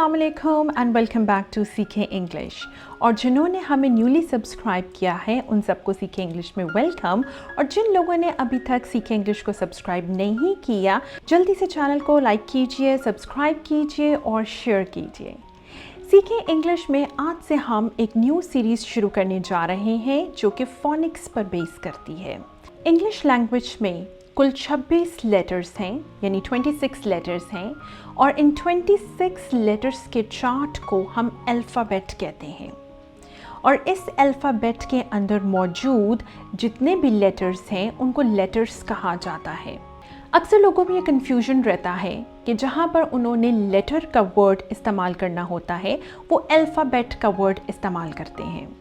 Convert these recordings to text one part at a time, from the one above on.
अस्सलामुअलैकुम and welcome back to सीखें English. और जिन्होंने हमें न्यूली सब्सक्राइब किया है उन सबको सीखें इंग्लिश में वेलकम। और जिन लोगों ने अभी तक सीखें इंग्लिश को सब्सक्राइब नहीं किया, जल्दी से चैनल को लाइक कीजिए, सब्सक्राइब कीजिए और शेयर कीजिए। सीखें इंग्लिश में आज से हम एक न्यू सीरीज़ शुरू करने जा रहे हैं जो कि फोनिक्स पर बेस करती है। इंग्लिश लैंग्वेज में कुल 26 लेटर्स हैं, यानी 26 लेटर्स हैं, और इन 26 लेटर्स के चार्ट को हम अल्फ़ाबेट कहते हैं। और इस अल्फ़ाबेट के अंदर मौजूद जितने भी लेटर्स हैं उनको लेटर्स कहा जाता है। अक्सर लोगों में ये कन्फ्यूजन रहता है कि जहाँ पर उन्होंने लेटर का वर्ड इस्तेमाल करना होता है वो अल्फ़ाबेट का वर्ड इस्तेमाल करते हैं।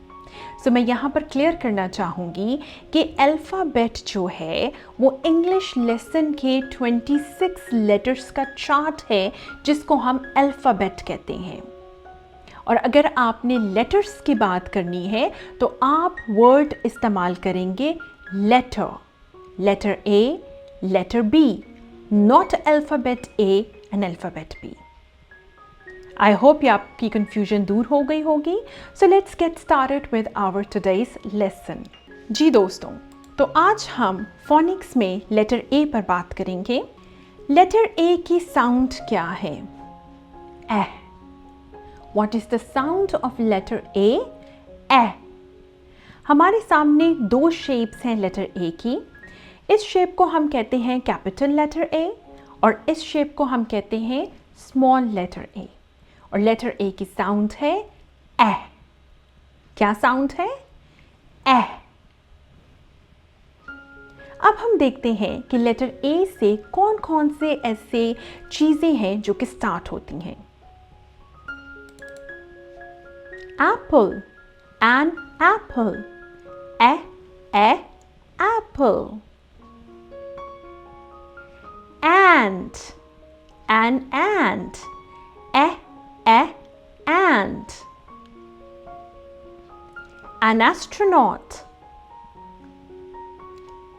सो मैं यहाँ पर क्लियर करना चाहूँगी कि अल्फ़ाबेट जो है वो इंग्लिश लेसन के 26 लेटर्स का चार्ट है जिसको हम अल्फ़ाबेट कहते हैं। और अगर आपने लेटर्स की बात करनी है तो आप वर्ड इस्तेमाल करेंगे letter, letter A, letter B, not alphabet A and alphabet B. I hope ये आपकी कन्फ्यूजन दूर हो गई होगी। So let's get started with our today's lesson. जी दोस्तों, तो आज हम फोनिक्स में लेटर ए पर बात करेंगे। लेटर ए की साउंड क्या है? A. What is the sound of letter A? A. हमारे सामने दो शेप्स हैं लेटर ए की। इस शेप को हम कहते हैं कैपिटल लेटर ए और इस शेप को हम कहते हैं स्मॉल लेटर ए। और लेटर ए की साउंड है ए। क्या साउंड है? ए। अब हम देखते हैं कि लेटर ए से कौन कौन से ऐसे चीजें हैं जो कि स्टार्ट होती हैं। Apple, an apple, a apple. Ant, an ant, ant. An astronaut,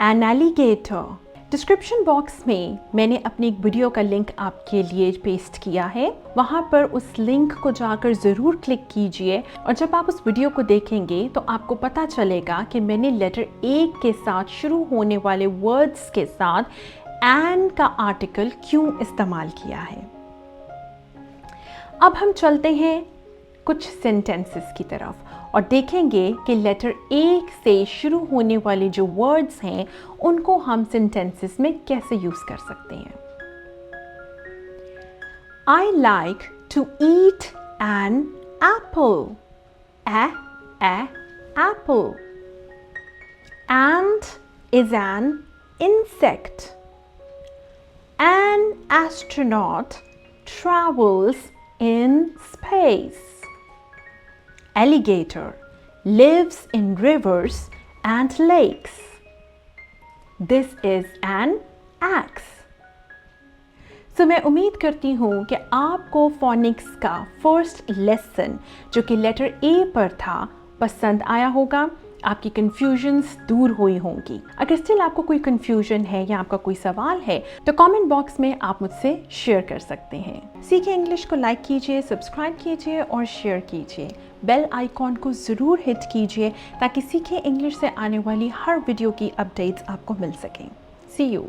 an alligator. Description box में मैंने अपनी एक वीडियो का लिंक आपके लिए पेस्ट किया है, वहाँ पर उस लिंक को जाकर ज़रूर क्लिक कीजिए। और जब आप उस वीडियो को देखेंगे तो आपको पता चलेगा कि मैंने लेटर ए के साथ शुरू होने वाले वर्ड्स के साथ एन का आर्टिकल क्यों इस्तेमाल किया है। अब हम चलते हैं कुछ सेंटेंसेस की तरफ और देखेंगे कि लेटर ए से शुरू होने वाले जो वर्ड्स हैं उनको हम सेंटेंसेस में कैसे यूज कर सकते हैं। I like to eat an apple. Apple. Ant is an insect. An astronaut travels in space. Alligator lives in rivers and lakes. This is an axe. So मैं उम्मीद करती हूँ कि आपको फोनिक्स का फर्स्ट लेसन जो कि लेटर ए पर था पसंद आया होगा, आपकी कन्फ्यूजन्स दूर हुई होंगी। अगर स्टिल आपको कोई कन्फ्यूजन है या आपका कोई सवाल है तो कमेंट बॉक्स में आप मुझसे शेयर कर सकते हैं। सीखें इंग्लिश को लाइक कीजिए, सब्सक्राइब कीजिए और शेयर कीजिए। बेल आइकॉन को ज़रूर हिट कीजिए ताकि सीखें इंग्लिश से आने वाली हर वीडियो की अपडेट्स आपको मिल सकें। सी यू।